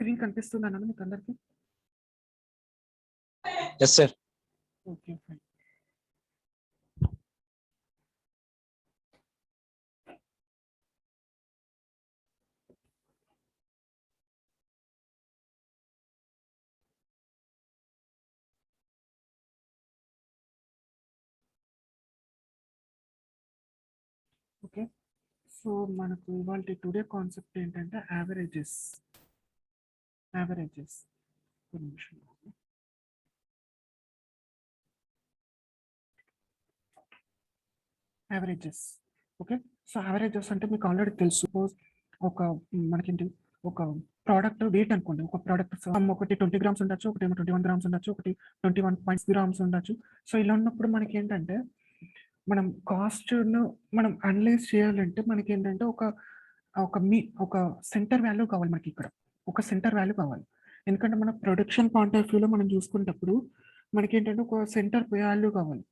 Screen కనిపిస్తుందా అన్న మీకు అందరికి? Yes sir. Okay fine. Okay, so మనకు ఇవాళ టుడే కాన్సెప్ట్ ఏంటంటే యావరేజెస్. ఒక నిమిషం. యావరేజెస్. ఓకే, సో యావరేజెస్ అంటే మీకు ఆల్రెడీ తెలుసు. సపోజ్ ఒక మనకేంటి ఒక ప్రోడక్ట్ వెయిట్ అనుకోండి. ఒక ప్రోడక్ట్ ఒకటి 20 grams ఉండొచ్చు, ఒకటి 21 grams ఉండొచ్చు, ఒకటి 21.6 grams ఉండొచ్చు. సో ఇలా ఉన్నప్పుడు మనకి ఏంటంటే మనం కాస్ట్ను మనం అనలైజ్ చేయాలంటే మనకి ఏంటంటే ఒక సెంటర్ వాల్యూ కావాలి. మనకి ఇక్కడ ఒక సెంటర్ వాల్యూ కావాలి. ఎందుకంటే మన ప్రొడక్షన్ పాయింట్ ఆఫ్ వ్యూలో మనం చూసుకునేటప్పుడు మనకి ఏంటంటే ఒక సెంటర్ వాల్యూ కావాలి.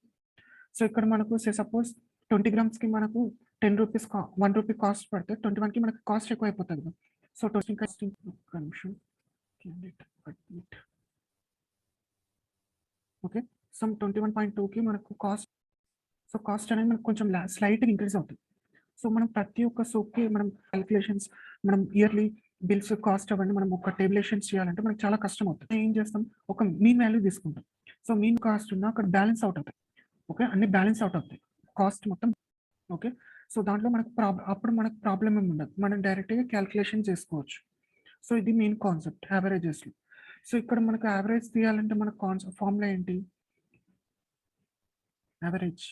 సో ఇక్కడ మనకు సపోజ్ 20 grams మనకు 10 rupees 1 rupee కాస్ట్ పడితే 21 మనకి కాస్ట్ ఎక్కువ అయిపోతుంది కదా. సో ఓకే, సమ్ 21.2కి మనకు కాస్ట్. సో కాస్ట్ అనేది మనకు కొంచెం స్లైట్గా ఇంక్రీజ్ అవుతుంది. సో మనం ప్రతి ఒక్క సోప్కి మనం క్యాలిక్యులేషన్స్, మనం ఇయర్లీ బిల్స్ కాస్ట్ అవన్నీ మనం ఒక టేబులేషన్స్ చేయాలంటే మనకు చాలా కష్టం అవుతుంది. ఏం చేస్తాం, ఒక మీన్ వాల్యూ తీసుకుంటాం. సో మీన్ కాస్ట్ ఉన్న అక్కడ బ్యాలెన్స్ అవుట్ అవుతాయి. ఓకే, అన్ని బ్యాలెన్స్ అవుట్ అవుతాయి కాస్ట్ మొత్తం. ఓకే, సో దాంట్లో మనకు అప్పుడు మనకు ప్రాబ్లం ఏమి ఉండదు, మనం డైరెక్ట్గా క్యాలిక్యులేషన్ చేసుకోవచ్చు. సో ఇది మెయిన్ కాన్సెప్ట్ యావరేజెస్లో. సో ఇక్కడ మనకు యావరేజ్ తీయాలంటే మన ఫార్ములా ఏంటి, యావరేజ్.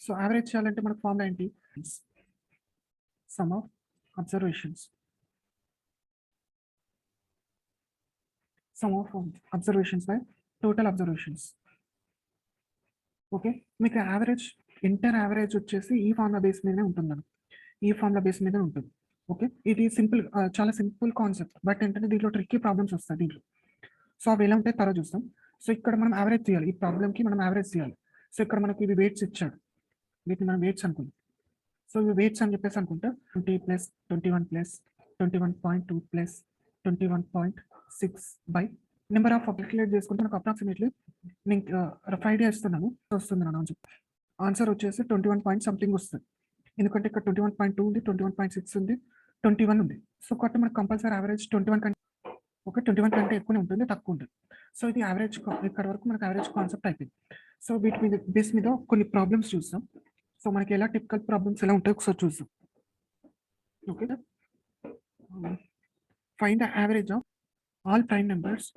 సో యావరేజ్ చేయాలంటే మనకు ఫార్ములా ఏంటి, some of observations by total observations. Okay, మీకు యావరేజ్ ఇంటర్ యావరేజ్ వచ్చేసి ఈ ఫార్ములా బేస్ మీదనే ఉంటుందని, ఈ ఫార్ములా బేస్ మీద ఉంటుంది. ఓకే, ఇది సింపుల్, చాలా సింపుల్ కాన్సెప్ట్. బట్ ఏంటంటే దీంట్లో ట్రిక్కీ ప్రాబ్లమ్స్ వస్తాయి దీంట్లో. సో అవి ఎలా ఉంటాయి తర్వాత చూస్తాం. సో ఇక్కడ మనం యావరేజ్ చేయాలి, ఈ ప్రాబ్లమ్కి మనం యావరేజ్ చేయాలి. సో ఇక్కడ మనకి ఇవి వెయిట్స్ ఇచ్చాడు, వీటిని మనం వెయిట్స్ అనుకుంటాం. సో ఇవి వెయిట్స్ అని చెప్పేసి అనుకుంటా 20 + 21 + 21.2 + 21.6 బై నెంబర్ ఆఫ్ క్యాలిక్యులేట్ చేసుకుంటే మనకు అప్రాక్సిమేట్లీ నేను రఫ్ ఐడియా ఇస్తున్నాను, వస్తుంది నా ఆన్సర్ వచ్చేసి 21 పాయింట్ సంథింగ్ వస్తుంది. ఎందుకంటే ఇక్కడ 21.2 ఉంది, 21.6 ఉంది, 21 ఉంది. సో కాబట్టి మనకు కంపల్సరీ యావరేజ్ 21 కంటే, ఓకే 21 కంటే ఎక్కువనే ఉంటుంది, తక్కువ ఉంటుంది. సో ఇది యావరేజ్, ఇక్కడ వరకు మనకు యావరేజ్ కాన్సెప్ట్ అయిపోయింది. సో వీటి మీద బేస్ మీద కొన్ని ప్రాబ్లమ్స్ చూస్తాం. సో మనకి ఎలా టిపికల్ ప్రాబ్లమ్స్ ఎలా ఉంటాయో ఒకసారి చూస్తాం. Okay, find the average of all prime numbers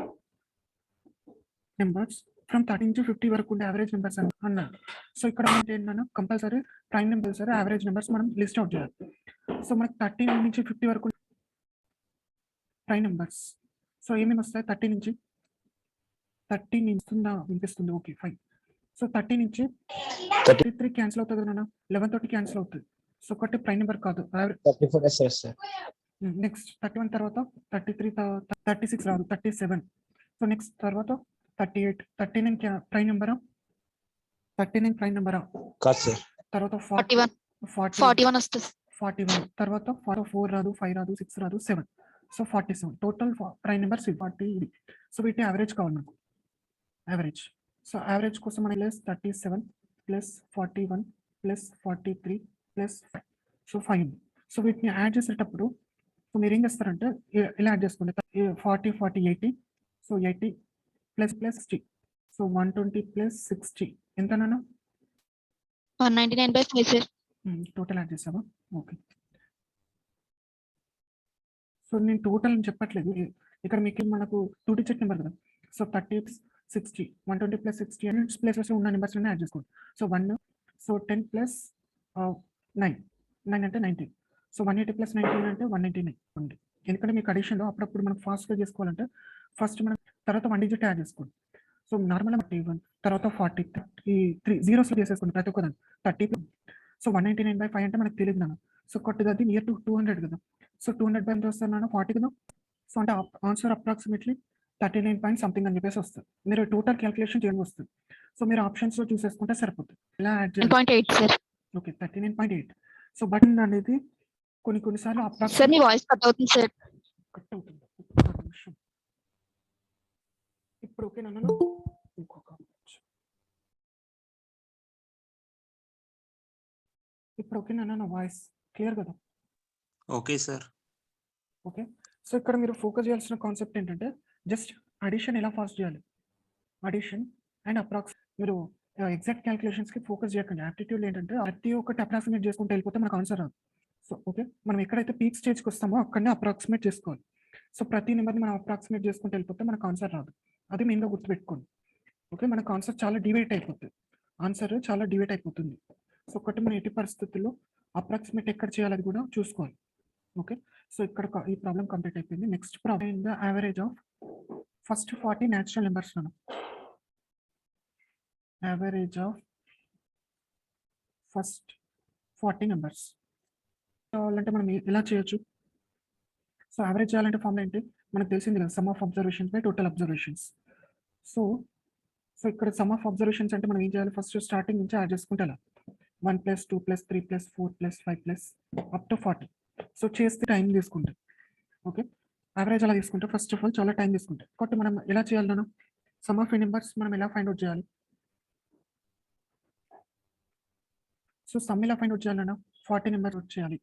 from 13 నుంచి 50 వరకు ఉండే యావరేజ్ నెంబర్స్ అన్నారు. సో ఇక్కడ మనకి ఏంటన్నా compulsory prime numbers average numbers మనం లిస్ట్ అవుట్ చేయాలి. సో మనకి 13 నుంచి 50 వరకు ప్రైమ్ నెంబర్స్. సో ఏమేమి వస్తాయి, 13 నుంచి వినిపిస్తుంది. Okay fine. సో 30 నుంచి 33 క్యాన్సిల్ అవుతుంది నాన్న, 11 తోటి క్యాన్సిల్ అవుతుంది. సో ఒకటి ప్రైమ్ నెంబర్ కాదు. నెక్స్ట్ 31 తర్వాత 33 తర్వాత 36 రాదు, 37. సో నెక్స్ట్ తర్వాత 38, 39 ప్రైమ్ నెంబరా, 39 ప్రైమ్ నెంబరా కాదు సార్. తర్వాత 41 వస్తుంది, 41 తర్వాత 4 రాదు, 5 రాదు, 6 రాదు, 7. సో 47 టోటల్ ప్రైమ్ నెంబర్స్ 40 ఇది. సో వీటి యావరేజ్ కావాలి మనకు, యావరేజ్. సో యావరేజ్ కోసం మన 37 + 41 + 43 + 5. సో 5. సో వీటిని యాడ్ చేసేటప్పుడు సో మీరు ఏం చేస్తారంటే ఇలా యాడ్ చేసుకోండి, 40 40 80. సో 80 + 60. సో 120 + 60 ఎంత నాన్న, 199/5 టోటల్ యాడ్ చేసావా? ఓకే, సో నేను టోటల్ అని చెప్పట్లేదు ఇక్కడ, మీకు మనకు 2 digit నెంబర్ కదా. సో 30 + 60, 120 + 60 అని ప్లేసెస్ ఉన్న నెంబర్స్ యాడ్ చేసుకోండి. సో 1, సో 10 + 9 అంటే 19. సో 180 + 19 అంటే 199 ఉంది. ఎందుకంటే మీకు అడిషన్లో అప్పుడప్పుడు మనం ఫాస్ట్గా చేసుకోవాలంటే ఫస్ట్ మనం తర్వాత 1 digit యాడ్ చేసుకోండి. సో నార్మల్గా 31 తర్వాత 40, 33 జీరోస్లో చేసేసుకోండి ప్రతి ఒక్కదాన్ని. 30. సో 199/5 అంటే మనకు తెలియదు నాన్న. సో కొత్తది అది నియర్ టు 200 కదా. సో 200 ఎంత వస్తుంది నాన్న, 40 కదా. సో అంటే ఆన్సర్ అప్రాక్సిమేట్లీ 39 పాయింట్ సంథింగ్ అని చెప్పేసి వస్తుంది. మీరు టోటల్ క్యాలిక్యులేషన్ చేయడం వస్తుంది. సో మీరు ఆప్షన్స్లో చూసేసుకుంటే సరిపోతుంది. ఇలా యాడ్ చేయాలి. ఓకే 39.8. సో బటన్ అనేది కొన్నిసార్లు సార్ మీ వాయిస్ కట్ అవుతుంది సార్. కట్ అవుతుంది. ఇప్పుడు ఓకేనా ఇంకొక ఇప్పుడు ఓకేనా నా వాయిస్ క్లియర్ కదా? Okay sir. ఓకే. సో ఇక్కడ మీరు ఫోకస్ చేయాల్సిన కాన్సెప్ట్ ఏంటంటే జస్ట్ అడిషన్ ఎలా ఫాస్ట్ చేయాలి, అడిషన్ అండ్ అప్రాక్స్. మీరు ఎగ్జాక్ట్ క్యాలిక్యులేషన్స్కి ఫోకస్ చేయకండి. యాప్టిట్యూడ్ ఏంటంటే ప్రతి ఒక్కటి అప్రాక్సిమేట్ చేసుకుంటూ వెళ్ళిపోతే మనకు ఆన్సర్ రాదు. సో ఓకే, మనం ఎక్కడైతే పీక్ స్టేజ్కి వస్తామో అక్కడనే అప్రాక్సిమేట్ చేసుకోవాలి. సో ప్రతి నెంబర్ని మనం అప్రాక్సిమేట్ చేసుకుంటూ వెళ్ళిపోతే మనకు ఆన్సర్ రాదు. అది మెయిన్గా గుర్తుపెట్టుకోండి. ఓకే, మనకు ఆన్సర్ చాలా డివైట్ అయిపోతుంది. ఆన్సర్ చాలా డివైట్ అయిపోతుంది. సో ఒకటి మనం ఎట్టి పరిస్థితుల్లో అప్రాక్సిమేట్ ఎక్కడ చేయాలి అది కూడా చూసుకోవాలి. ఓకే, సో ఇక్కడ ఈ ప్రాబ్లం కంప్లీట్ అయిపోయింది. Next problem in the average of first 40 natural numbers. Average of first 40 numbers కావాలంటే మనం ఎలా చేయొచ్చు? సో యావరేజ్ చేయాలంటే ఫార్ములా ఏంటి మనకు తెలిసింది కదా, some of observations by total observations. So ఇక్కడ సమ్ ఆఫ్ అబ్జర్వేషన్స్ అంటే మనం ఏం చేయాలి? ఫస్ట్ స్టార్టింగ్ నుంచి యాడ్ చేసుకుంటే 1 + 2 + 3 + 4 + 5 అప్ టు 40. సో చేస్తే టైం తీసుకుంటే ఓకే, యావరేజ్ అలా తీసుకుంటే ఫస్ట్ ఆఫ్ ఆల్ చాలా టైం తీసుకుంటాయి. కాబట్టి మనం ఎలా చేయాలి? మనం సమ్ ఆఫ్ నెంబర్స్ మనం ఎలా ఫైండ్ అవుట్ చేయాలి? సో సమ్ ఎలా ఫైండ్ అవుట్ చేయాలన్నా 40 నెంబర్ వచ్చేయాలి.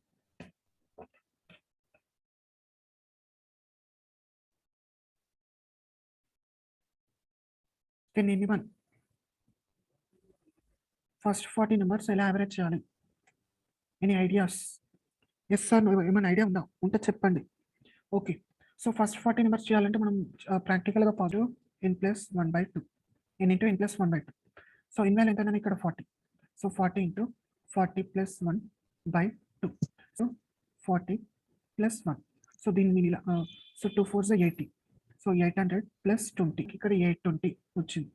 కెన్ ఎనీవన్ ఫస్ట్ 40 నెంబర్స్ ఎలా యావరేజ్ చేయాలి? Any ideas? ఎస్ సార్, ఏమైనా ఐడియా ఉందా? ఉంటే చెప్పండి. ఓకే, సో ఫస్ట్ 40 నెంబర్స్ చేయాలంటే మనం ప్రాక్టికల్గా positive n+1/2 n × n+1/2. So in value ఎంతైనా ఇక్కడ 40. సో 40 × 40 + 1/2. సో 40 + 1. సో దీన్ని ఇలా సో 2 4 = 80. సో 800 + 20 ఇక్కడ 820 వచ్చింది.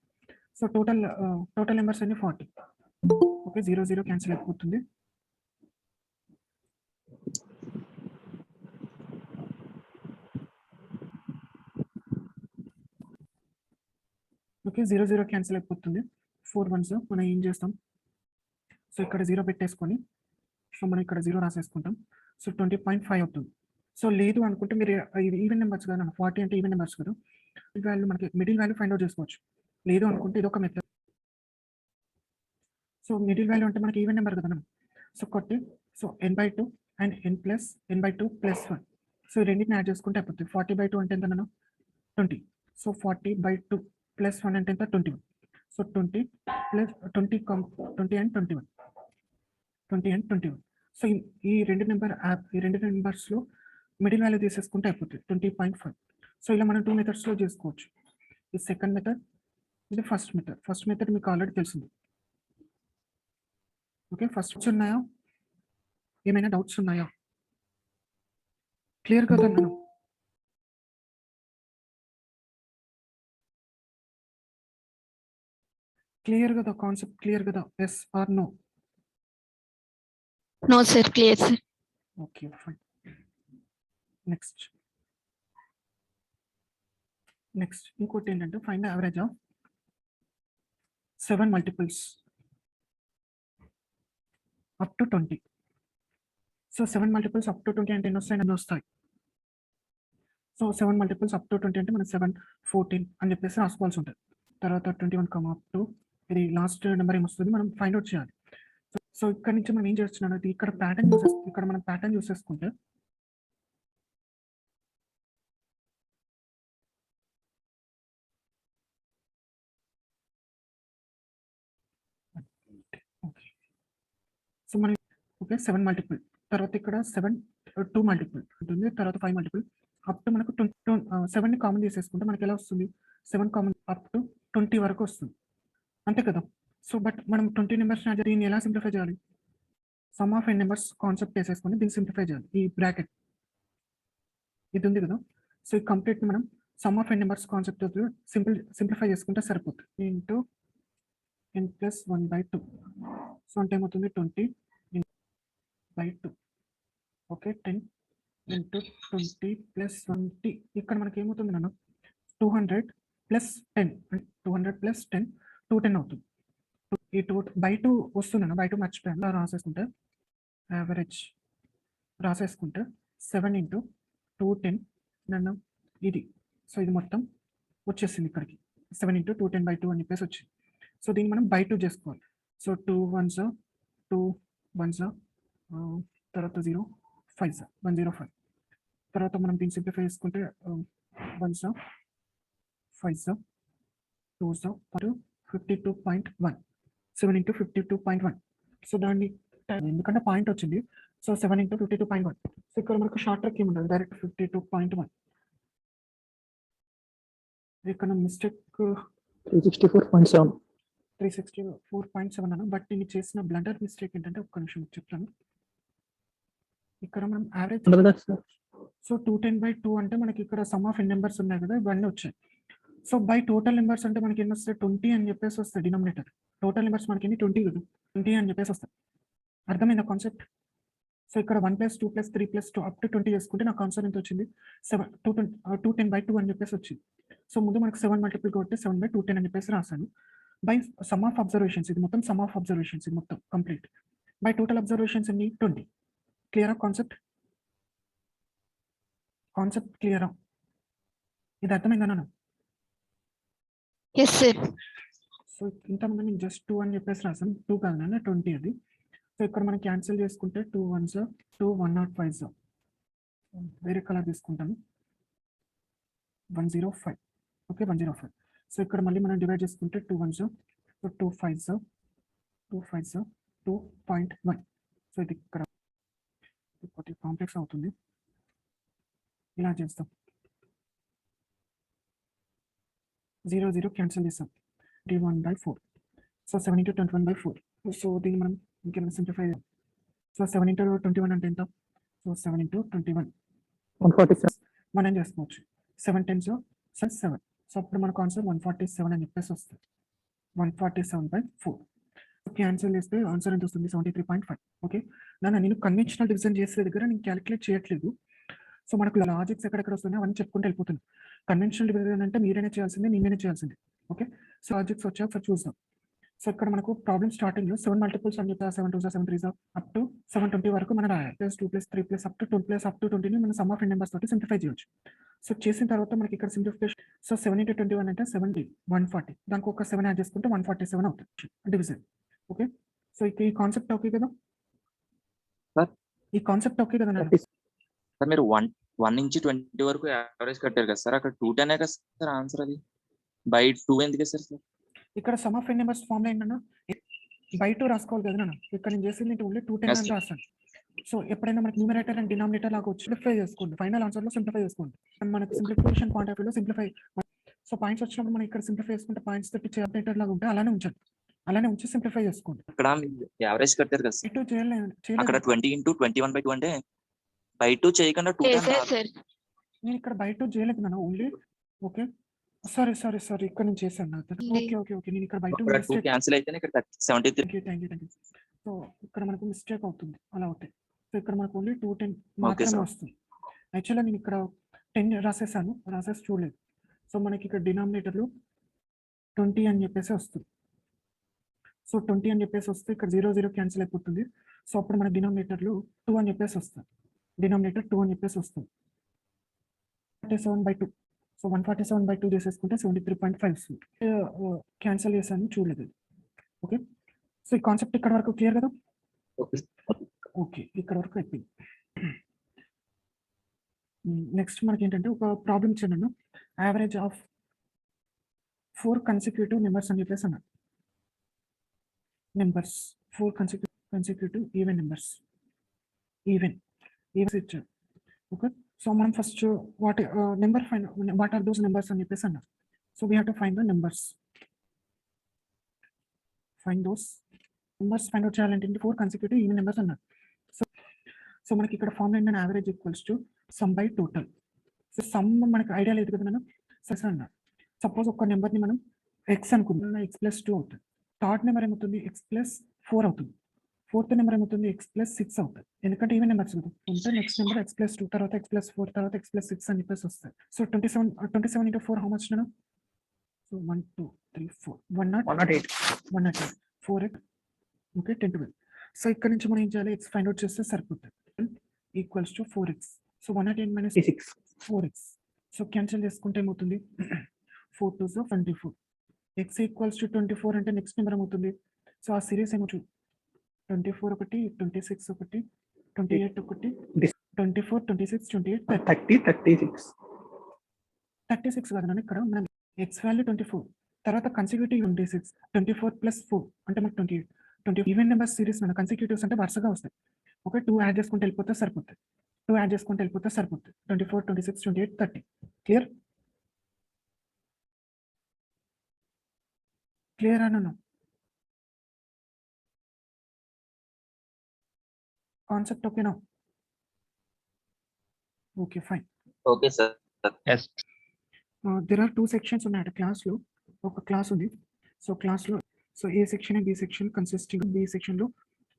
సో టోటల్ నెంబర్స్ అన్ని 40. ఓకే, 0 0 క్యాన్సిల్ అయిపోతుంది. ఓకే, 0 0 క్యాన్సిల్ అయిపోతుంది. 4 1s మనం ఏం చేస్తాం? సో ఇక్కడ 0 పెట్టేసుకొని సో మనం ఇక్కడ 0 రాసేసుకుంటాం. సో 20.5 అవుతుంది. సో లేదు అనుకుంటే మీరు ఇది ఈవెన్ నెంబర్స్ కదా, 40 అంటే ఈవెన్ నెంబర్స్ కదా, వాల్యూ మనకి మిడిల్ వాల్యూ ఫైండ్ అవుట్ చేసుకోవచ్చు. లేదు అనుకుంటే ఇది ఒక మెథడ్. సో మిడిల్ వాల్యూ అంటే మనకి ఈవెన్ నెంబర్ కదా. సో కొట్టి so n/2 and n+n/2 + 1. So ఈ రెండింటిని యాడ్ చేసుకుంటే అయిపోతుంది. 40/2 అంటే ఎంత మనం 20. సో 40/2 + 1 అంటే ఎంత 21. So 20 + 20 and 21 20 and 21. సో ఈ రెండు నెంబర్స్లో మిడిల్ వాల్యూ తీసేసుకుంటే అయిపోతుంది 20.5. సో ఇలా మనం 2 మెథడ్స్లో చేసుకోవచ్చు. ఇది సెకండ్ మెథడ్, ఇది ఫస్ట్ మెథడ్. ఫస్ట్ మెథడ్ మీకు ఆల్రెడీ తెలిసింది. ఓకే, ఫస్ట్ ఉన్నాయా? ఏమైనా డౌట్స్ ఉన్నాయా? క్లియర్ కదా? నేను క్లియర్ కదా? కాన్సెప్ట్ క్లియర్ కదా? Yes or no? No, sir. Clear, sir. Okay fine. Next ఇంకోటి ఏంటంటే find the average of 7 multiples up to 20. So 7 multiples up to 20 అంటే ఎన్ని వస్తాయి? అన్ని వస్తాయి. సో 7 మల్టిపుల్స్ అప్ టు 20 అంటే మనం 7 14 అని చెప్పేసి రాసుకోవాల్సి ఉంటుంది. తర్వాత 21 అప్ టు ఇది లాస్ట్ నెంబర్ ఏమొస్తుంది మనం ఫైండ్ అవుట్ చేయాలి. సో ఇక్కడ నుంచి మనం ఏం చేస్తున్నాం అంటే ఇక్కడ మనం ప్యాటర్న్ యూస్ చేసుకుంటే సో మనం ఓకే 7 మల్టిపుల్ తర్వాత ఇక్కడ 2 మల్టిపుల్ ఉంటుంది, తర్వాత 5 మల్టిపుల్ అప్ టు మనకు 7ని కామన్ చేసేసుకుంటే మనకి ఎలా వస్తుంది? 7 కామన్ అప్ టు 20 వరకు వస్తుంది, అంతే కదా? సో బట్ మనం 20 నెంబర్స్ దీన్ని ఎలా సింప్లిఫై చేయాలి? Some of n numbers concept వేసేసుకొని దీన్ని సింప్లిఫై చేయాలి. ఈ బ్రాకెట్ ఇది ఉంది కదా, సో ఈ కంప్లీట్ మనం some of n numbers concept simplify చేసుకుంటే సరిపోతుంది. Into n+1/2. సో అంటే ఏమవుతుంది 20/2. ఓకే, 10 × 20 + 20. ఇక్కడ మనకి ఏమవుతుంది నాన్న 200 + 10 200 + 10 210 అవుతుంది. ఈ 2/2 వస్తుంది అన్న, 2 మర్చిపోయాను. రాసేసుకుంటే యావరేజ్ రాసేసుకుంటే 7 × 210 నన్ను ఇది. సో ఇది మొత్తం వచ్చేసింది ఇక్కడికి. 7 into 210/2 అని చెప్పేసి వచ్చింది. సో దీన్ని మనం బై 2 చేసుకోవాలి. సో 2 1s 2 1s తర్వాత 0 5s 105. తర్వాత మనం దీన్ని సింప్లిఫై చేసుకుంటే 1s 5s 2s 52.1 7 into 52.1. So దాన్ని ఎందుకంటే పాయింట్ వచ్చింది. So 7 into 52.1. సో ఇక్కడ మనకు షార్ట్ ట్రిక్ ఏమి ఉండదు, డైరెక్ట్ 52.1. ఇక్కడ మిస్టేక్ 364.7 364.7 అన్న. బట్ నేను చేసిన బ్లండర్ మిస్టేక్ ఏంటంటే ఒక్క నిమిషం చెప్తాను. ఇక్కడ మనం యావరేజ్ ఉండదు కదా సార్. సో 210/2 అంటే మనకి ఇక్కడ సమ్ ఆఫ్ ఎన్ నెంబర్స్ ఉన్నాయి కదా, ఇవన్నీ వచ్చాయి. సో బై టోటల్ నెంబర్స్ అంటే మనకి ఎన్ని వస్తాయి, 20 అని చెప్పేసి వస్తాయి డినామినేటర్. టోటల్ నెంబర్స్ మనకి ఎన్ని 20 కదా, 20 అని చెప్పేసి వస్తాయి. అర్థమైందా కాన్సెప్ట్? సో ఇక్కడ 1 + 2 + 3 + 2 అప్ టు 20 చేసుకుంటే నాకు ఆన్సర్ ఎంత వచ్చింది, 210/2 అని చెప్పేసి వచ్చింది. సో ముందు మనకు 7 మల్టిపుల్ కాబట్టి 7/210 అని చెప్పేసి రాశాను. బై సమ్ ఆఫ్ అబ్జర్వేషన్స్, ఇది మొత్తం సమ్ ఆఫ్ అబ్జర్వేషన్స్, ఇది మొత్తం కంప్లీట్. బై టోటల్ అబ్జర్వేషన్స్ ఎన్ని 20. క్లియరా కాన్సెప్ట్? కాన్సెప్ట్ క్లియరా? ఇది అర్థమైందా నాన్న? Yes, sir. సో ఇంతమంది నేను జస్ట్ 2 అని చెప్పేసి రాసాను. 2 కాదు నాన్న 20 అది. సో ఇక్కడ మనం క్యాన్సిల్ చేసుకుంటే 2 1s 2 105s. వేరే కలర్ తీసుకుంటాను 105. ఓకే 105. సో ఇక్కడ మళ్ళీ మనం డివైడ్ చేసుకుంటే 2 1s 2 5s 2 5s 2.1. సో ఇది ఇక్కడ కొద్దిగా కాంప్లెక్స్ అవుతుంది, ఇలా చేస్తాం. 0 0 క్యాన్సిల్ చేస్తాం, 21/4. So 7 into 21/4. సో దీన్ని మనం ఇంకేమైనా సింప్లిఫై చేయాలి. సో 7 into 21 అంటే ఎంత? So 7 into 21 147. మనం చేసుకోవచ్చు. 7 10s 7. సో అప్పుడు మనకు ఆన్సర్ 147 అని చెప్పేసి వస్తుంది. 147/4 క్యాన్సిల్ చేస్తే ఆన్సర్ ఎంత వస్తుంది, 73.5. ఓకే నాన్న, నేను కన్వెన్షనల్ డివిజన్ చేసే దగ్గర నేను క్యాలిక్యులేట్ చేయట్లేదు. సో మనకు లాజిక్స్ ఎక్కడెక్కడ వస్తున్నాయి అవన్నీ చెప్పుకుంటూ వెళ్ళిపోతుంది. కన్వెన్షనల్ డివిజన్ అంటే మీరైనా చేయాల్సిందే, నేనైనా చేయాల్సిందే. ఓకే సో లాజిక్స్ వచ్చాక ఒకసారి చూద్దాం. సో ఇక్కడ మనకు ప్రాబ్లమ్ స్టార్టింగ్ 7 మల్టిపుల్స్ అని చెప్పి 7 2s 7 3s అప్ టు 720 వరకు మనం రాయాలి. +2 + 3 + up to 20 మనం సమ్ ఆఫ్ నెంబర్స్ తోటి సింప్లిఫై చేయొచ్చు. సో చేసిన తర్వాత మనకి ఇక్కడ సింప్లిఫికేషన్. సో 7 into 21 అంటే 70 140, దానికి ఒక 7 యాడ్ చేసుకుంటే 147 అవుతుంది డివిజన్. ఓకే సో ఈ కాన్సెప్ట్ ఓకే కదా? సార్? ఈ కాన్సెప్ట్ ఓకే కదా? సార్ మీరు 1 నుంచి 20 వరకు యావరేజ్ కట్టారు కదా సార్, అక్కడ 210 కదా సార్ ఆన్సర్, అది బై 2 ఎందుకు సార్? ఇక్కడ సమ్ ఆఫ్ నెంబర్స్ ఫార్మ్ ఏంటన్నా బై 2 రాసుకోవాలి కదా నాన్న. ఇక్కడ నేను చేసింది ఓన్లీ 210 అని రాస్తాను. సో ఎప్పుడైనా మనకి న్యూమరేటర్ అండ్ డినామినేటర్ లాగా వచ్చి సింప్లిఫై చేసుకోండి, ఫైనల్ ఆన్సర్ లో సింప్లిఫై చేసుకోండి. అండ్ మనకి సింప్లిఫికేషన్ పాయింట్ ఆఫ్ వ్యూలో సింప్లిఫై. సో పాయింట్స్ వచ్చినప్పుడు మనం ఇక్కడ సింప్లిఫై చేసుకుంటే పాయింట్స్ తోటి ఆపరేటర్ లాగా ఉంటే అలానే ఉంచండి, అలానే ఉంచి సింప్లిఫై చేసుకోండి. అక్కడ యావరేజ్ కట్టారు కదా సార్, బై 2 చేయలేదు అక్కడ 20 into 21/2 అంటే బై 2 చేయకుండా 210 Yes, sir. నేను ఇక్కడ బై 2 చేయలేదు నాన్న, ఓన్లీ ఓకే సారీ ఇక్కడ నేను చేశాను. ఓకే నేను ఇక్కడ బై 2 అక్కడ 2 క్యాన్సిల్ అయితేనే ఇక్కడ 73. Thank you. సో ఇక్కడ మనకు మిస్టేక్ అవుతుంది, అలా అవుతాయి. సో ఇక్కడ మనకు ఓన్లీ 210 మాత్రమే sir. వస్తుంది. యాక్చువల్గా నేను ఇక్కడ 10 రాసేసి చూడలేదు. సో మనకి ఇక్కడ డినామినేటర్లు 20 అని చెప్పేసి వస్తుంది. సో 20 అని చెప్పేసి వస్తే ఇక్కడ 0 0 క్యాన్సిల్ అయిపోతుంది. సో అప్పుడు మన డినామినేటర్లు 2 అని చెప్పేసి వస్తుంది. డినామినేటర్ 2 అని చెప్పేసి వస్తుంది. 47/2. సో 147/2 చేసేసుకుంటే 73.5 వస్తుంది. క్యాన్సిల్ చేశాను చూడలేదు. ఓకే సో ఈ కాన్సెప్ట్ ఇక్కడ వరకు క్లియర్ కదా? ఓకే ఇక్కడ వరకు అయిపోయింది. నెక్స్ట్ మనకి ఏంటంటే ఒక ప్రాబ్లం ఇచ్చాను, యావరేజ్ ఆఫ్ 4 కన్సిక్యూటివ్ నెంబర్స్ అని చెప్పేసి అన్నాడు. నెంబర్స్ 4 కన్సిక్యూటివ్ ఈవెన్ నెంబర్స్ ఇచ్చారు. ఓకే సో మనం first what are those numbers అని చెప్పేసి అన్నారు. So we have to find the numbers. Find out చేయాలంటే 4 కన్సిక్యూటివ్ ఈవెన్ నెంబర్స్ అన్నారు. సో మనకి ఇక్కడ ఫార్మ్ ఏంటంటే average equals to sum by total. So sum మనకి ఐడియా లేదు కదా మనం సస్ అన్నారు. సపోజ్ ఒక నెంబర్ని మనం ఎక్స్ అనుకుంటున్నాం, x+2 అవుతుంది. థర్డ్ నెంబర్ ఏమవుతుంది, x+4 అవుతుంది. ఫోర్త్ నెంబర్ ఏమవుతుంది, x+6 అవుతుంది. ఎందుకంటే ఈవెన్ నెంబర్స్ ఉంటే నెక్స్ట్ నెంబర్ x+2 తర్వాత x+4 తర్వాత x+6 అని చెప్పేసి వస్తాయి. సో 27 into 4 హౌ మచ్ నేను? So 1 2 3 4 108 4 okay 10 12. సో ఇక్కడ నుంచి మనం ఏం చేయాలి, x ఫైండ్ అవుట్ చేస్తే సరిపోతుంది. Equals to 4x. So 108 - 4x. So cancel చేసుకుంటే ఏమవుతుంది, 4 2 24. X equals to 24 అంటే నెక్స్ట్ నెంబర్ ఏమవుతుంది? సో ఆ సిరీస్ ఏమో 24 ఒకటి, 26 ఒకటి, 28 ఒకటి, 24, 26, 28, 30, 36. 36 కాదు నాన్న, ఇక్కడ మనం ఎక్స్ వాల్యూ 24, తర్వాత కన్సిక్యూటివ్ 26, 24 ప్లస్ 4 అంటే మనకు 28. 20 ఈవెన్ నెంబర్ సిరీస్ మన కన్సిక్యూటివ్స్ అంటే వరుసగా వస్తాయి. ఓకే, 2 యాడ్ చేసుకుంటే వెళ్ళిపోతే సరిపోతుంది. 2 యాడ్ చేసుకుంటే వెళ్ళిపోతే సరిపోతుంది. 24, 26, 28, 30. క్లియర్? క్లియర్ అన్నాను. కాన్సెప్ట్ ఓకేనా? Okay, fine. Okay sir. Yes. There are 2 sections ఉన్నాయట క్లాస్లో. ఒక క్లాస్ ఉంది. సో క్లాస్లో A section and B section consisting. B సెక్షన్లో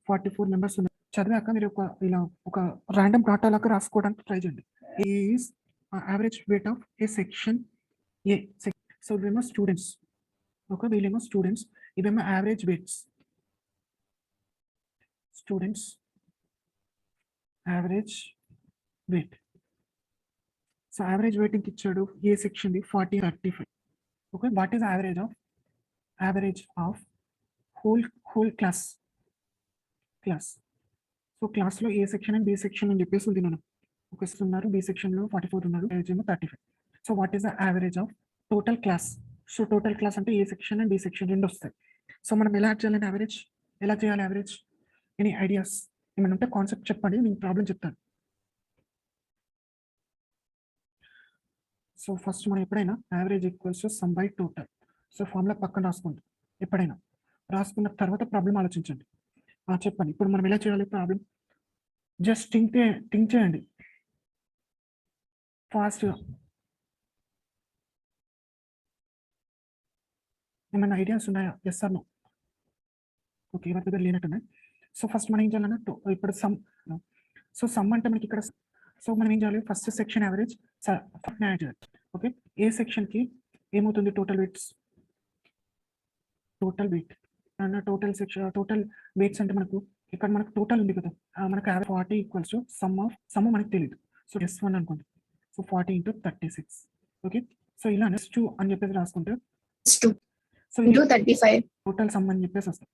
44 మెంబర్స్ ఉన్నారు. చదివాక మీరు ఒక ర్యాండమ్ డాటా లాగా రాసుకోవడానికి ట్రై చేయండి. Is average weight of A section A. So ఇవేమో స్టూడెంట్స్. ఓకే, వీళ్ళేమో స్టూడెంట్స్, ఇవేమో average weights. Students average weight. So average weighting ఇచ్చాడు A section 40, 35. Okay, what is average of whole class. So క్లాస్లో A section and B section అని చెప్పేసి ఉంది. మనం ఒక ఉన్నారు, బి సెక్షన్లో 44 ఉన్నారు, ఏమో 35. So what is the average of total class. So total class అంటే ఏ సెక్షన్ అండ్ బి సెక్షన్ రెండు వస్తాయి. సో మనం ఎలా చేయాలంటే యావరేజ్ ఎలా చేయాలి? యావరేజ్ ఎనీ ఐడియాస్ ఏమైనా ఉంటే కాన్సెప్ట్ చెప్పండి, నేను ప్రాబ్లం చెప్తాను. సో ఫస్ట్ మనం ఎప్పుడైనా average equals to sum by total. So formula పక్కన రాసుకోండి. ఎప్పుడైనా రాసుకున్న తర్వాత ప్రాబ్లం ఆలోచించండి. చెప్పండి ఇప్పుడు మనం ఎలా చేయాలి ప్రాబ్లం? జస్ట్ థింక్ చేయండి ఫాస్ట్గా. ఏమైనా ఐడియాస్ ఉన్నాయా? Yes or no? ఓకే, ఎవరి దగ్గర లేనట్టున్నాయి. సో ఫస్ట్ మనం ఏం చేయాలన్నా ఇప్పుడు సమ్. సో సమ్ అంటే మనకి ఇక్కడ, సో మనం ఏం చేయాలి? ఫస్ట్ సెక్షన్ యావరేజ్ యాడ్ చేయాలి. ఓకే, ఏ సెక్షన్కి ఏమవుతుంది? Total weight and total weights అంటే మనకు ఇక్కడ మనకు టోటల్ ఉంది కదా, మనకు 40 ఈక్వల్స్ టు సమ్ మనకు తెలియదు. సో S1 అనుకోండి. So 40 into 36. ఓకే, సో ఇలా S2 అని చెప్పేసి రాసుకుంటే సో 35 టోటల్ సమ్ అని చెప్పేసి వస్తుంది.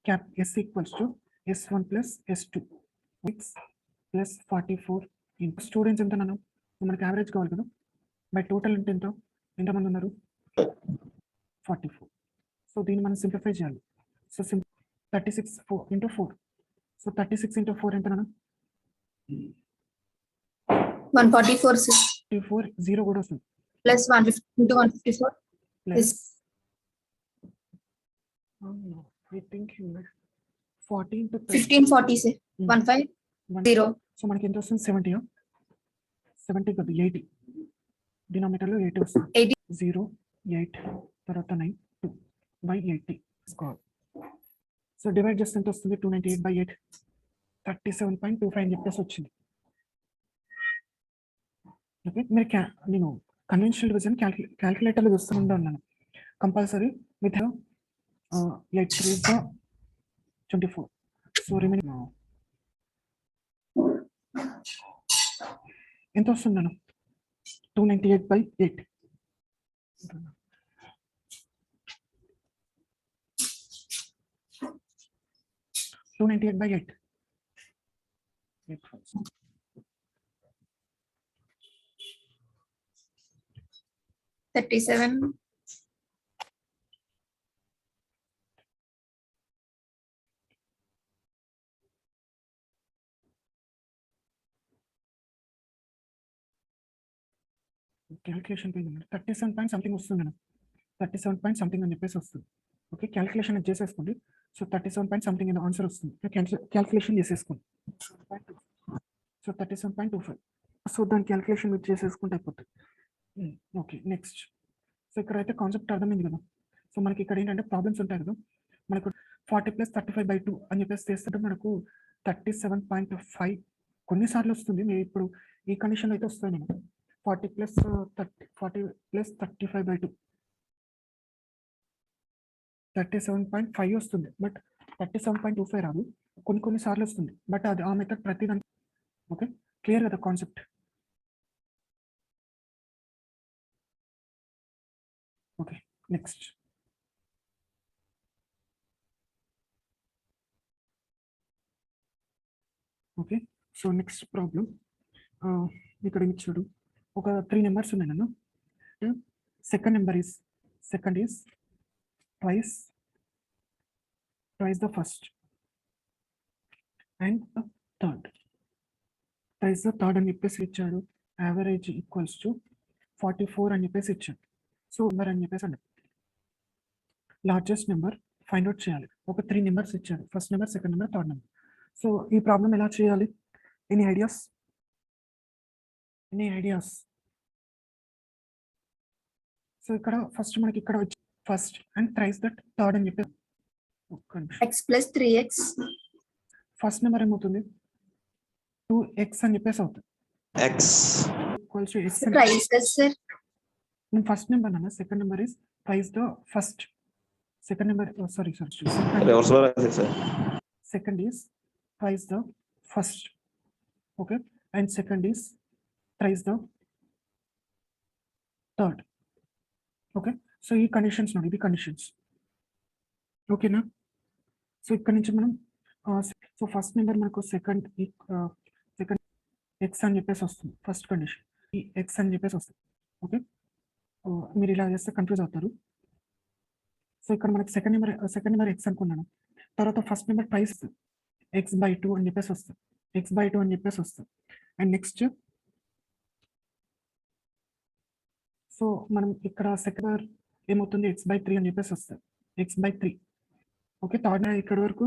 Cap S equals to S1 plus S2 plus 44 into students ఎంత నన్ను మనకి యావరేజ్ కావాలి కదా, బై టోటల్ అంటే ఎంతమంది ఉన్నారు? 44. సో దీన్ని మనం సింప్లిఫై చేయాలి. So 36 into 4. సో 36 into 4 ఎంత నన్ను? 144 0 కూడా వస్తుంది. plus 150 into 154 plus is I think 40 into 1540 say 150. So మనకి ఎంత వస్తుంది? 70. 70 కదా, 80. డినామినేటర్లో 80 వస్తుంది. 80. 0, 8 తర్వాత 9, 2 by 80. సో డివైడ్ చేస్తే ఎంత వస్తుంది? 298 by 8, 37.25 అని చెప్పేసి వచ్చింది. ఓకే, మీరు నేను కన్వెన్షనల్ డివిజన్ క్యాల్కులేటర్లో చూస్తూ ఉన్నాను కంపల్సరీ విత్ 8 3 24. సో రిమైనింగ్ ఎంత వస్తుంది మనం? 298 by 8. by 8. 37 calculation page 37 point something వస్తుంది మేడం. 37 పాయింట్ సంథింగ్ అని చెప్పేసి వస్తుంది. ఓకే, క్యాల్కులేషన్ చేసేసుకోండి. సో 37 పాయింట్ సంథింగ్ అని ఆన్సర్ వస్తుంది. క్యాల్కులేషన్ చేసేసుకోండి. సో 37.25. సో దాని క్యాల్కులేషన్ మీరు చేసేసుకుంటే అయిపోతుంది. Okay, next. సో ఇక్కడైతే కాన్సెప్ట్ అర్థమైంది కదా. సో మనకి ఇక్కడ ఏంటంటే ప్రాబ్లమ్స్ ఉంటాయి కదా, మనకు 40 + 35/2 అని చెప్పేసి చేస్తుంటే మనకు 37.5 కొన్నిసార్లు వస్తుంది. మీరు ఇప్పుడు ఈ కండిషన్లో అయితే వస్తుంది మనకు 40 + 35/2 37.5 వస్తుంది. బట్ 37.25 రాదు, కొన్నిసార్లు వస్తుంది. బట్ అది ఆ మెథడ్ ప్రతిదానికి. ఓకే, క్లియర్ కదా concept? Next okay. So next problem ఇక్కడ ఇచ్చాడు ఒక 3 నెంబర్స్ ఉన్నాయి నన్ను. Second is twice the first and third అని చెప్పేసి ఇచ్చాడు. యావరేజ్ ఈక్వల్స్ టు 44 అని చెప్పేసి ఇచ్చాడు. సో నెంబర్ అని చెప్పేసి అన్నాడు. లార్జెస్ట్ నెంబర్ ఫైండ్ అవుట్ చేయాలి. ఒక 3 నెంబర్స్ ఇచ్చాడు. First number, second number, third number. So ఈ ప్రాబ్లం ఎలా చేయాలి? Any ideas? సో ఇక్కడ ఫస్ట్ మనకి ఇక్కడ వచ్చి first and thrice that third అని చెప్పేసి x plus 3x. First number ఏమవుతుంది? 2x అని చెప్పేసి అవుతుంది. X. Equals to x. Price is sir. First number అన్న, second number is price the first. Second number sorry Reverse లో రాసేది sir. Second is price the first. Okay. And second is price the third. Okay. So ఈ conditions ನೋಡಿ, ఇది conditions. ఓకేనా? So ఇక్కడ నుంచి మనం సో ఫస్ట్ నెంబర్ మనకు సెకండ్ ఎక్స్ అని చెప్పేసి వస్తుంది. ఫస్ట్ కండిషన్ ఈ ఎక్స్ అని చెప్పేసి వస్తుంది. ఓకే. మీరు ఇలా చేస్తే కన్ఫ్యూజ్ అవుతారు. సో ఇక్కడ మనకి సెకండ్ నెంబర్ ఎక్స్ అనుకున్నాను. తర్వాత ఫస్ట్ నెంబర్ ప్రైస్ x/2 అని చెప్పేసి వస్తుంది. x/2 అని చెప్పేసి వస్తుంది. అండ్ నెక్స్ట్ సో మనం ఇక్కడ సెకండ్ నెంబర్ ఏమవుతుంది? x/3 అని చెప్పేసి వస్తుంది. x/3. ఓకే. థర్డ్ ఇక్కడ వరకు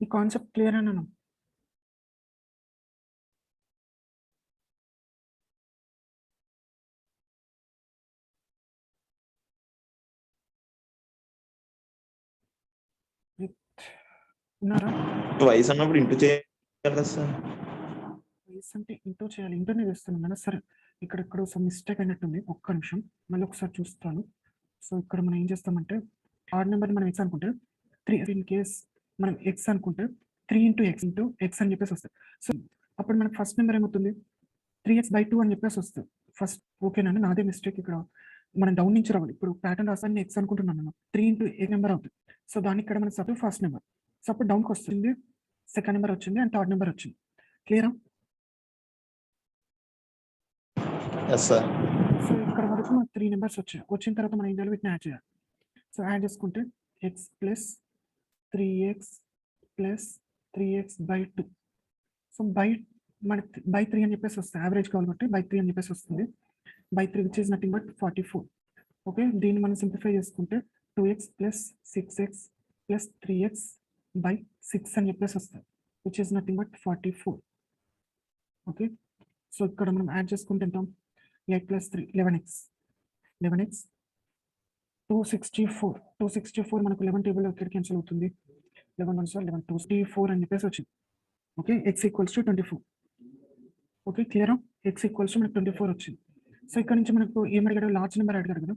ఈ కాన్సెప్ట్ క్లియర్ అన్నాను. ఉన్నారా? Twice అన్నప్పుడు ఇంటూ చేయాలి కదా సార్. ప్రైస్ అంటే ఇంటూ చేయాలి. ఇంటూనే చేస్తున్నాను కదా. సరే, ఇక్కడ మిస్టేక్ అయినట్టుంది. ఒక్క నిమిషం మళ్ళీ ఒకసారి చూస్తాను. సో ఇక్కడ మనం ఏం చేస్తామంటే థర్డ్ నెంబర్ మనం ఎక్స్ అనుకుంటే 3 ఇన్ కేస్ మనం ఎక్స్ అనుకుంటే 3 ఇంటూ ఎక్స్ అని చెప్పేసి వస్తుంది. సో అప్పుడు మనకు ఫస్ట్ నెంబర్ ఏమవుతుంది? 3x/2 అని చెప్పేసి వస్తుంది ఫస్ట్. ఓకేనండి, నాదే మిస్టేక్. ఇక్కడ మనం డౌన్ నుంచి రావాలి. ఇప్పుడు ప్యాటర్న్ రాసాన్ని ఎక్స్ అనుకుంటున్నాను నేను. 3 ఇంటూ ఏ నెంబర్ అవుతుంది. సో దానికి ఇక్కడ మనకి సపోజ్ ఫస్ట్ నెంబర్. సో అప్పుడు డౌన్కి వస్తుంది. సెకండ్ నెంబర్ వచ్చింది అండ్ థర్డ్ నెంబర్ వచ్చింది. క్లియరా? Yes sir. సో ఇక్కడ వరకు మనకు 3 నెంబర్స్ వచ్చాయి. వచ్చిన తర్వాత మనం ఏం చేయాలి? వీటిని యాడ్ చేయాలి. సో యాడ్ చేసుకుంటే x plus 3x plus 3x/2. So మనకి బై 3 అని చెప్పేసి వస్తుంది. యావరేజ్ కావాలి కాబట్టి బై 3 అని చెప్పేసి వస్తుంది. By 3 which is nothing but 44. Okay. దీన్ని మనం సింప్లిఫై చేసుకుంటే 2x plus 6x plus 3x/6 అని చెప్పేసి వస్తుంది. Which is nothing but 44. Okay. So ఇక్కడ మనం యాడ్ చేసుకుంటే ఎంత? 8 ప్లస్ 3 11x 264 మనకు 11 టేబుల్ ఇక్కడ క్యాన్సిల్ అవుతుంది. 11 1 11 264 అని చెప్పేసి వచ్చింది. Okay. x equals to 24. Okay. క్లియరా? x ఈక్వల్స్ టు మనకు 24 వచ్చింది. సో ఇక్కడ నుంచి మనకు ఏం అడిగాడు? లార్జ్ నెంబర్ అడిగాడు కదా.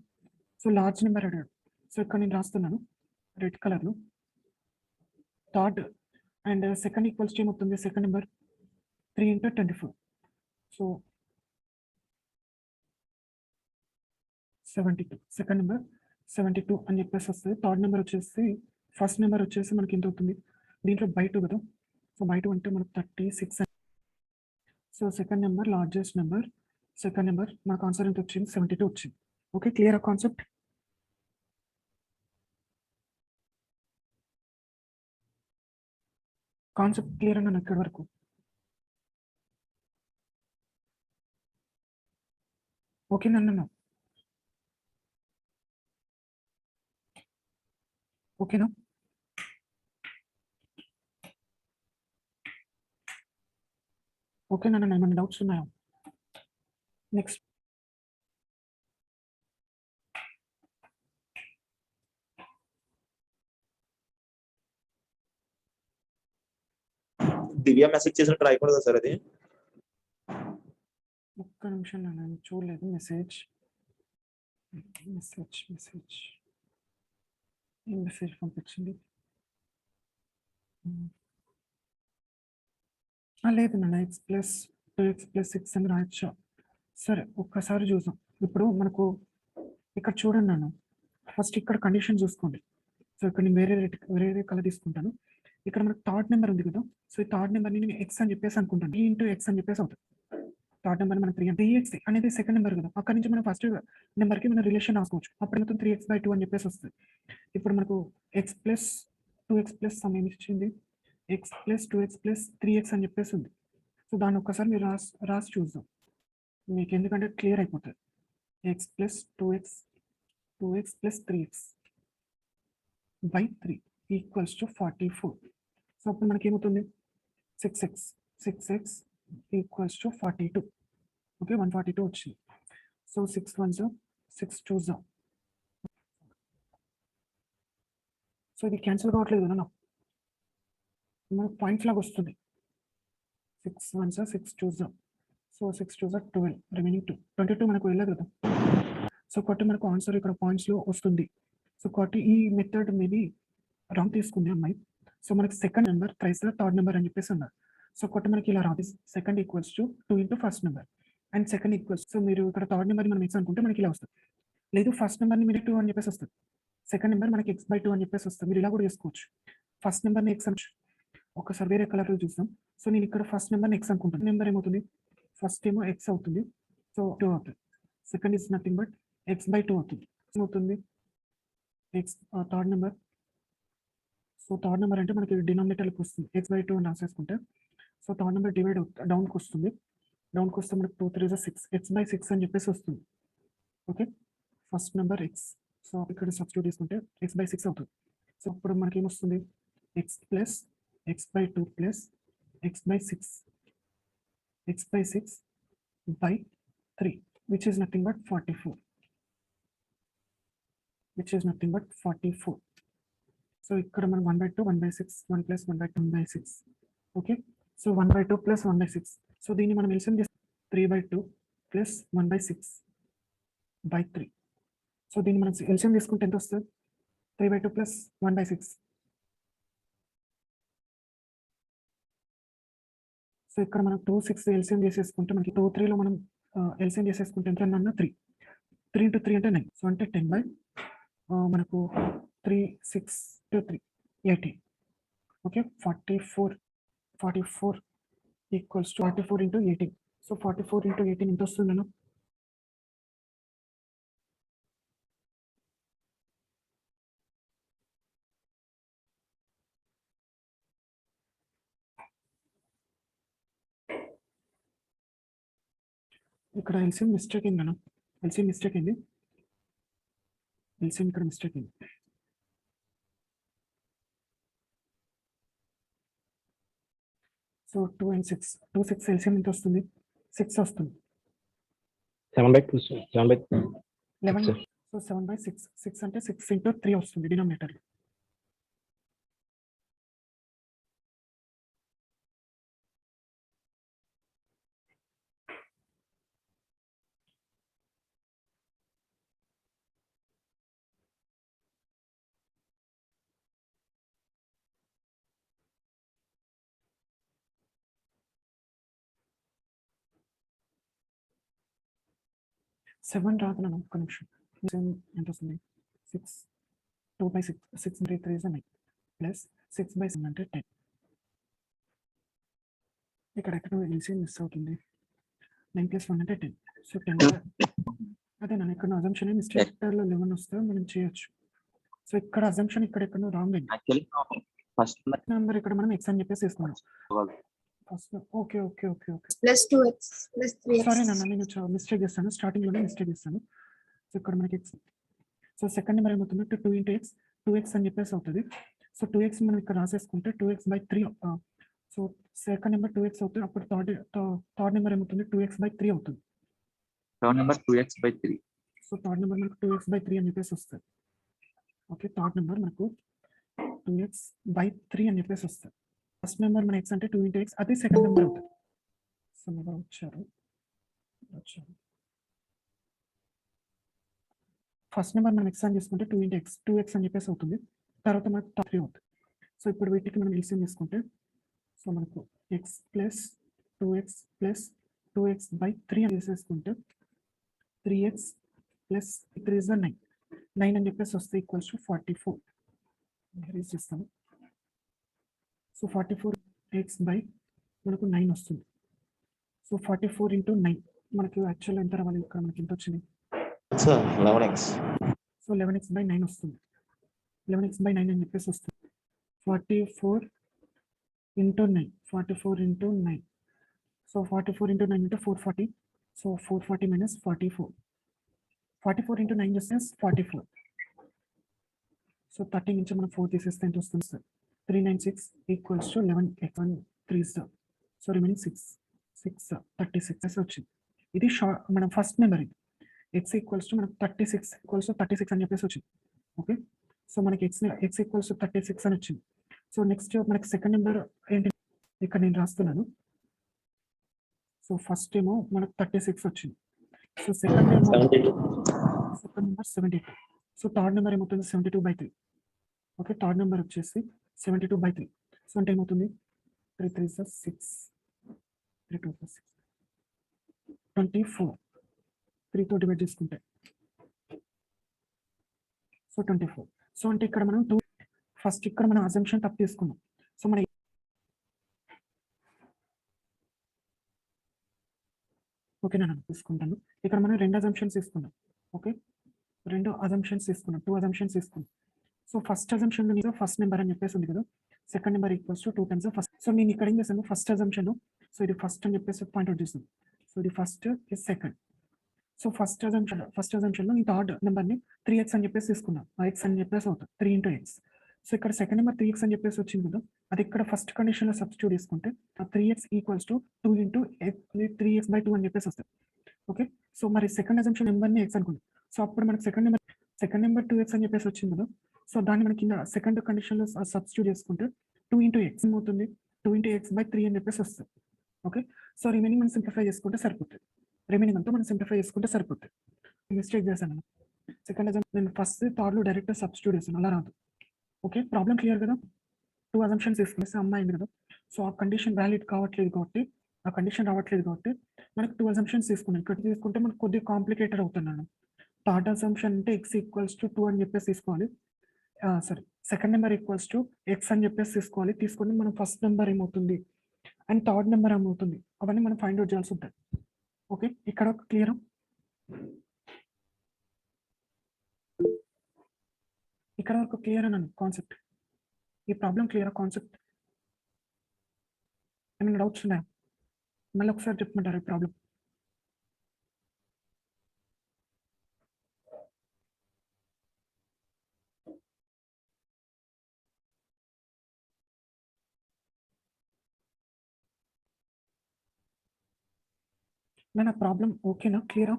సో లార్జ్ నెంబర్ అడిగాడు. సో ఇక్కడ నేను రాస్తున్నాను రెడ్ కలర్లో. Third and second equals to ఏమవుతుంది? Second number 3 into 24. So 72. Second number 72 అని చెప్పేసి వస్తుంది. థర్డ్ నెంబర్ వచ్చేసి ఫస్ట్ నెంబర్ వచ్చేసి మనకి ఎంత అవుతుంది? దీంట్లో బై 2 కదా. సో బై 2 అంటే మనకు 36. So second number largest number. Second number మనకు ఆన్సర్ ఎంత వచ్చింది? 72 వచ్చింది. ఓకే. క్లియర్ ఆ కాన్సెప్ట్? క్లియర్ అన్నాను ఇక్కడ వరకు. ఓకే నన్ను ఓకేనా? ఓకే నన్ను ఏమైనా డౌట్స్ ఉన్నాయా? నెక్స్ట్ దివ్య మెసేజ్ చేసినట్టు రాయకూడదా సార్ అది? ఒక్క నిమిషం నేను చూడలేదు మెసేజ్ మెసేజ్ మెసేజ్ ఏం మెసేజ్ పంపించింది లేదు నాన్న ఎక్స్ ప్లస్ 2x + 6 అని రాయొచ్చు. సరే ఒక్కసారి చూద్దాం. ఇప్పుడు మనకు ఇక్కడ చూడండి నాన్న, ఫస్ట్ ఇక్కడ కండిషన్ చూసుకోండి. సో ఇక్కడ నేను వేరే కలర్ తీసుకుంటాను. ఇక్కడ మనకు థర్డ్ నెంబర్ ఉంది కదా, సో ఈ థర్డ్ నెంబర్ని నేను ఎక్స్ అని చెప్పేసి అనుకుంటాను. 3 × x అని చెప్పేసి అవుతుంది. థర్డ్ నెంబర్ మనకు 3x అనేది సెకండ్ నెంబర్ కదా, అక్కడ నుంచి మనం ఫస్ట్ నెంబర్కి మనం రిలేషన్ రాసుకోవచ్చు. అప్పుడు మొత్తం 3x/2 అని చెప్పేసి వస్తుంది. ఇప్పుడు మనకు x + 2x + సమ్ ఏమి ఇచ్చింది, x + 2x + 3x అని చెప్పేసి ఉంది. సో దాన్ని ఒక్కసారి మీరు రాసి చూద్దాం మీకు, ఎందుకంటే క్లియర్ అయిపోతుంది. x + 2x + 3x / 3 = 44. సో అప్పుడు మనకి ఏమవుతుంది, 6x = 42. ఓకే, 142 వచ్చింది. So 6 1s 6 2s. సో ఇది క్యాన్సిల్ కావట్లేదు కదా, మనకు పాయింట్ లాగా వస్తుంది. 6 1s 6 2s. So 6 2s 12, remaining 2, 22 మనకు వెళ్ళదు కదా. సో కాబట్టి మనకు ఆన్సర్ ఇక్కడ పాయింట్స్లో వస్తుంది. సో కాబట్టి ఈ మెథడ్ మేబీ రాంగ్ తీసుకుంది అమ్మాయి. సో మనకి second number thrice third number అని చెప్పేసి ఉన్నారు. సో కాబట్టి మనకి ఇలా రాదు, second = 2 × first number and second equals. So మీరు ఇక్కడ థర్డ్ నెంబర్ని మనం ఎక్స్ అనుకుంటే మనకి ఇలా వస్తుంది. లేదు ఫస్ట్ నెంబర్ని మీరు 2 అని చెప్పేసి వస్తుంది, సెకండ్ నెంబర్ మనకి x/2 అని చెప్పేసి వస్తుంది. మీరు ఇలా కూడా చేసుకోవచ్చు, ఫస్ట్ నెంబర్ని ఎక్స్ అనొచ్చు. ఒకసారి వేరే కలర్లో చూస్తాం. సో నేను ఇక్కడ ఫస్ట్ నెంబర్ని ఎక్స్ అనుకుంటాను. నెంబర్ ఏమవుతుంది, ఫస్ట్ ఏమో ఎక్స్ అవుతుంది, సో 2 అవుతుంది. Second is nothing but x/2 అవుతుంది. ఏమవుతుంది, X third number. So third number అంటే మనకి డినామినేటర్కి వస్తుంది, x/2 అని రాసేసుకుంటే. సో థర్డ్ నెంబర్ డివైడ్ అవుతుంది, డౌన్కి వస్తుంది. డౌన్కి వస్తే మనకి 2 3s 6, x/6 అని చెప్పేసి వస్తుంది. Okay, first number X. So ఇక్కడ సబ్స్టిట్యూట్ తీసుకుంటే x/6 అవుతుంది. సో ఇప్పుడు మనకి ఏమొస్తుంది, x + x/2 + x/6 x/6/3 which is nothing but 44. So ఇక్కడ మనం 1/2 1/6 1 + 1/2 1/6. Okay, so 1/2 + 1/6. సో దీన్ని మనం ఎల్సిఎం చేస్తే 3/2 + 1/6/3. సో దీన్ని మనం ఎల్సిఎం తీసుకుంటే ఎంత వస్తుంది, 3/2 + 1/6. సో ఇక్కడ మనం 2 6 ఎల్సిఎం చేసేసుకుంటే మనకి 2 3లో మనం ఎల్సిఎం చేసేసుకుంటే ఎంత అన్న 3 3 × 3 అంటే 9. సో అంటే 10 మనకు 3 6 2 3 18. ఓకే, 44 = 44 × 18. సో 44 × 18 ఎంత వస్తుంది అన్న, ఇక్కడ ఎల్సిఎం మిస్టేక్ అయింది అన్న, ఎల్సిఎం మిస్టేక్ అయింది, ఎల్సిఎం ఇక్కడ మిస్టేక్ అయింది. సో 2 and 6 2 6 ఎల్సిఎం ఎంత వస్తుంది, 6 వస్తుంది. 7/2 11. సో 7/6 6 అంటే 6 × 3 వస్తుంది డినామినేటర్. సెవెన్ రాదు నన్ను, ఒక్క నిమిషం. ఎంత వస్తుంది, 6 2/6 6 × 3 is 9 + 6/7 అంటే 10. ఇక్కడ ఎక్కడ ఎల్సిఎం మిస్ అవుతుంది, 9 + 1 అంటే 10. సో 10 అదే నన్ను ఇక్కడ అజంప్షన్ మిస్టేక్లో 11 వస్తే మనం చేయొచ్చు. సో ఇక్కడ అజంప్షన్ ఇక్కడ ఎక్కడో రాంగ్ అయింది. యాక్చువల్లీ ఫస్ట్ నెంబర్ ఇక్కడ మనం ఎక్స్ అని చెప్పేసి తీసుకున్నాం first. Okay okay okay okay +2x + 3x. Sorry నాన్న, నేను మిస్టేక్ చేస్తాను, స్టార్టింగ్లోనే మిస్టేక్ చేస్తాను. సో ఇక్కడ మనకి ఎక్స్. సో సెకండ్ నెంబర్ ఏమవుతుంది, 2 × x 2x అని చెప్పేసి అవుతుంది. సో 2x మనం ఇక్కడ రాసేసుకుంటే 2x/3. So second number 2x అవుతుంది, అప్పుడు థర్డ్ నెంబర్ ఏమవుతుంది, 2x/3 అవుతుంది. Third number 2x/3. So third number మనకు 2x/3 అని చెప్పేసి వస్తుంది. ఓకే, థర్డ్ నెంబర్ మనకు 2x/3 అని చెప్పేసి వస్తుంది. ఫస్ట్ నెంబర్ మన x అంటే 2 × x, అదే సెకండ్ నెంబర్ అవుతుంది. సో నెంబర్ వచ్చారు ఫస్ట్ నెంబర్ మనం ఎక్స్ అని తీసుకుంటే 2 × x 2x అని చెప్పేసి అవుతుంది. తర్వాత మనకు 3 అవుతుంది. సో ఇప్పుడు వీటికి మనం ఎల్సిఎం తీసుకుంటే సో మనకు ఎక్స్ ప్లస్ 2x అని చేసేసుకుంటే 3x ప్లస్ 3 is 9 అని చెప్పేసి వస్తే ఈక్వల్స్ టు 44 ఇంక్రీజ్ చేస్తాము. సో 44x బై మనకు 9 వస్తుంది. సో 44 × 9 మనకి యాక్చువల్ ఎంత రావాలి, ఇక్కడ మనకి ఎంత వచ్చింది sir 11x. So 11x by 9 వస్తుంది. 11x బై 9 అని చెప్పేసి వస్తుంది. 44 × 9 సో 44 × 9 అంటే 440. సో 440 minus 44 × 9 చేస్తే 44. సో 30 నుంచి మనం 4 తీసేస్తే ఎంత వస్తుంది sir 396 equals to 11x 1 3 so remaining 36 వచ్చింది. ఇది మనం ఫస్ట్ నెంబర్ ఇది x ఈక్వల్స్ టు మనకు 36 అని చెప్పేసి వచ్చింది. ఓకే, సో మనకి x ఈక్వల్స్ టు 36 అని వచ్చింది. సో నెక్స్ట్ మనకి సెకండ్ నెంబర్ ఏంటి ఇక్కడ నేను రాస్తున్నాను. సో ఫస్ట్ ఏమో మనకు 36 వచ్చింది. So second number 72. So third number ఏమవుతుంది 72/3. ఓకే, థర్డ్ నెంబర్ వచ్చేసి 72/3. సో అంటే ఏమవుతుంది 3 3 6 3 2 6 24 3తో డివైడ్ చేసుకుంటే సో 24. సో అంటే ఇక్కడ మనం ఫస్ట్ ఇక్కడ మనం అజంప్షన్ తప్పు తీసుకున్నాం. సో మన ఓకే నేను తీసుకుంటాను. ఇక్కడ మనం 2 అజంప్షన్స్ తీసుకున్నాం. ఓకే, 2 అజంప్షన్స్ తీసుకున్నాం, 2 అజంప్షన్స్ తీసుకున్నాం. So first assumption first number అని చెప్పేసి ఉంది కదా, second number equals to 2 times first. So నేను ఇక్కడ ఏం చేశాను ఫస్ట్ అజంప్షన్, సో ఇది ఫస్ట్ అని చెప్పేసి పాయింట్అవుట్ చేస్తాను. సో ఇది ఫస్ట్ ఇది సెకండ్. సో ఫస్ట్ అజంప్షన్లో ఈ థర్డ్ నెంబర్ని 3x అని చెప్పేసి తీసుకున్నాం. x అని చెప్పేసి అవుతుంది 3 × x. సో ఇక్కడ సెకండ్ నెంబర్ 3x అని చెప్పేసి వచ్చింది కదా, అది ఇక్కడ ఫస్ట్ కండిషన్లో సబ్స్టిట్యూట్ చేసుకుంటే ఆ 3x ఈక్వల్స్ టు 2 × 3x/2 అని చెప్పేసి వస్తుంది. ఓకే, సో మరి సెకండ్ అజంప్షన్ నెంబర్ని x అనుకుంది. సో అప్పుడు మనకి సెకండ్ నెంబర్ 2x అని చెప్పేసి వచ్చింది కదా, సో దాన్ని మనకి కింద సెకండ్ కండిషన్లో సబ్స్టిట్యూట్ చేసుకుంటే 2 × x ఏమవుతుంది 2 × x/3 అని చెప్పేసి వస్తుంది. ఓకే, సో రిమైనింగ్ మనం సింప్లిఫై చేసుకుంటే సరిపోతుంది. మిస్టేక్ చేశాను. సెకండ్ అజంప్షన్ నేను ఫస్ట్ థర్డ్లో డైరెక్ట్ సబ్స్టిట్యూట్ చేస్తాను, అలా రాదు. ఓకే, ప్రాబ్లం క్లియర్ కదా. 2 అజంప్షన్స్ తీసుకునేసి అమ్మాయింది కదా, సో ఆ కండిషన్ వ్యాలిడ్ రావట్లేదు కాబట్టి మనకు 2 అజంప్షన్స్ తీసుకున్నాం. ఇక్కడ తీసుకుంటే మనకు కొద్దిగా కాంప్లికేటెడ్ అవుతున్నాను. థర్డ్ అజంప్షన్ అంటే x ఈక్వల్స్ టు 2 అని చెప్పేసి తీసుకోవాలి. Sorry, second number equals to x అని చెప్పేసి తీసుకొని మనం ఫస్ట్ నెంబర్ ఏమవుతుంది అండ్ థర్డ్ నెంబర్ ఏమవుతుంది అవన్నీ మనం ఫైండ్ అవుట్ చేయాల్సి ఉంటుంది. ఓకే, ఇక్కడ ఒక క్లియర్, ఇక్కడ వరకు క్లియర్ అన్నాను కాన్సెప్ట్. ఈ ప్రాబ్లం క్లియర్ కాన్సెప్ట్, ఏమైనా డౌట్స్ ఉన్నాయా? మళ్ళీ ఒకసారి చెప్పమంటారు ఈ ప్రాబ్లం. నా ప్రాబ్లం ఓకేనా, క్లియరా?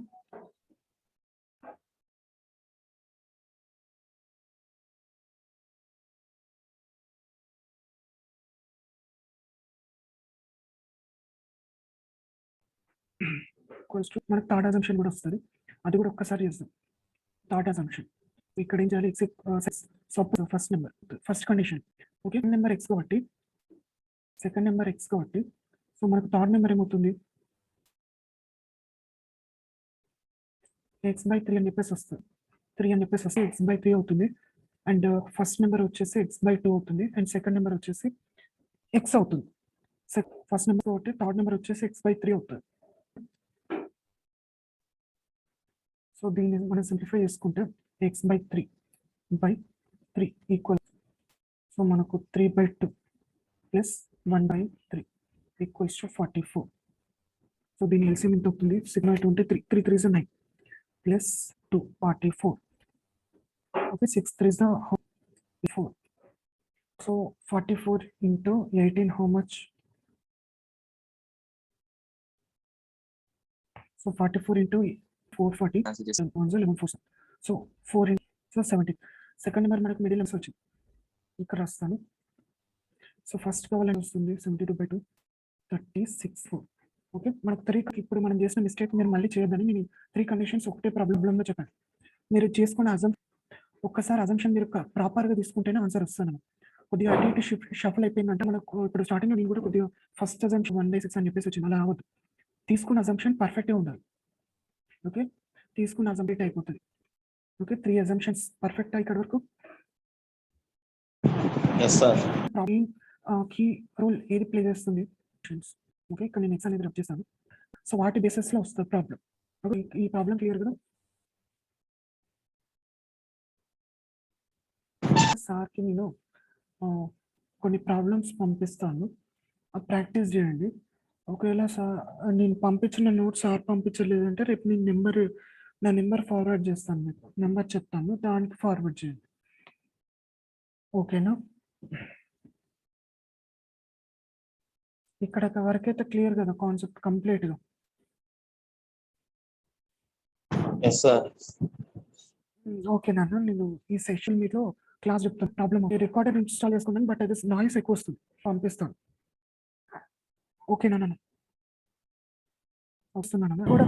మనకు థర్డ్ అజంప్షన్ కూడా వస్తుంది, అది కూడా ఒక్కసారి చేద్దాం. థర్డ్ అజంప్షన్ ఇక్కడ ఏం చేయాలి, first number first condition. Okay, second number X కాబట్టి సో మనకు థర్డ్ నెంబర్ ఏమవుతుంది x/3 అని చెప్పేసి వస్తుంది. 3 అని చెప్పేసి వస్తే x/3 అవుతుంది. అండ్ ఫస్ట్ నెంబర్ వచ్చేసి x/2 అవుతుంది. అండ్ సెకండ్ నెంబర్ వచ్చేసి x అవుతుంది. ఫస్ట్ నెంబర్ ఒకటి, థర్డ్ నెంబర్ వచ్చేసి x/3 అవుతుంది. సో దీన్ని మనం సింప్లిఫై చేసుకుంటే x/3 ఈక్వల్, సో మనకు 3/2 ప్లస్ 1/3 ఈక్వల్స్ టు 44. సో దీని ఎల్సిఎం ఎంత అవుతుంది 6/23 3 3 is 9 plus 2 44. Okay, 6 3 is 4. So 44 into 18 how much? So 44 into 440 11 4. So 4 into 17. Second number మనకు మిడిల్ నెంబర్స్ వచ్చింది, ఇక్కడ రాస్తాను. సో ఫస్ట్ కావాలని వస్తుంది 72/2 36 4. ఓకే. మనకు 3 ఇప్పుడు మనం చేసిన మిస్టేక్ మీరు మళ్ళీ చేయొద్దని నేను 3 కండిషన్స్ ఒకటే ప్రాబ్లమ్‌లో చెప్పాను. మీరు చేసుకున్న ఒక్కసారి అజంప్షన్ మీరు ప్రాపర్‌గా తీసుకుంటేనే ఆన్సర్ వస్తదనమాట. కొద్దిగా అటు ఇటు షఫుల్ అయిపోయిందంటే మనకు ఇప్పుడు స్టార్టింగ్‌లో నేను కూడా కొద్దిగా ఫస్ట్ అజంప్షన్ 1/6 అని చెప్పేసి వచ్చింది. అలా అవ్వద్దు. తీసుకున్న అజంప్షన్ పర్ఫెక్ట్‌గా ఉండాలి. ఓకే. తీసుకున్న అజంప్షన్ అయిపోతది. ఓకే. 3 అజంప్షన్స్ పర్ఫెక్టా ఇక్కడి వరకు? Yes, sir. Problem key role ఏది ప్లే చేస్తుంది? ఓకే. ఇక్కడ నేను ఎక్స్ అనేది రబ్ చేశాను. సో వాటి బేసిస్‌లో వస్తది ప్రాబ్లమ్. ఓకే. ఈ ప్రాబ్లమ్ క్లియర్ కదా? సార్‌కి నేను కొన్ని ప్రాబ్లమ్స్ పంపిస్తాను. ప్రాక్టీస్ చేయండి. ఒకవేళ నేను పంపించిన నోట్స్ సార్ పంపించలేదంటే రేపు నేను నా నెంబర్ ఫార్వర్డ్ చేస్తాను మీకు. నెంబర్ చెప్తాను. దానికి ఫార్వర్డ్ చేయండి. ఓకేనా? ఇక్కడ వరకైతే క్లియర్ కదా కాన్సెప్ట్ కంప్లీట్‌గా? Yes, sir. ఓకే నాన్న. నేను ఈ సెషన్ మీలో క్లాస్ చెప్తాను. ప్రాబ్లమ్ రికార్డర్ ఇన్‌స్టాల్ చేసుకున్నాను. బట్ అది నాయిస్ ఎక్కువొస్తుంది. పంపిస్తాను. ఓకేనా నాన్న? వస్తున్నా నాన్న. కూడా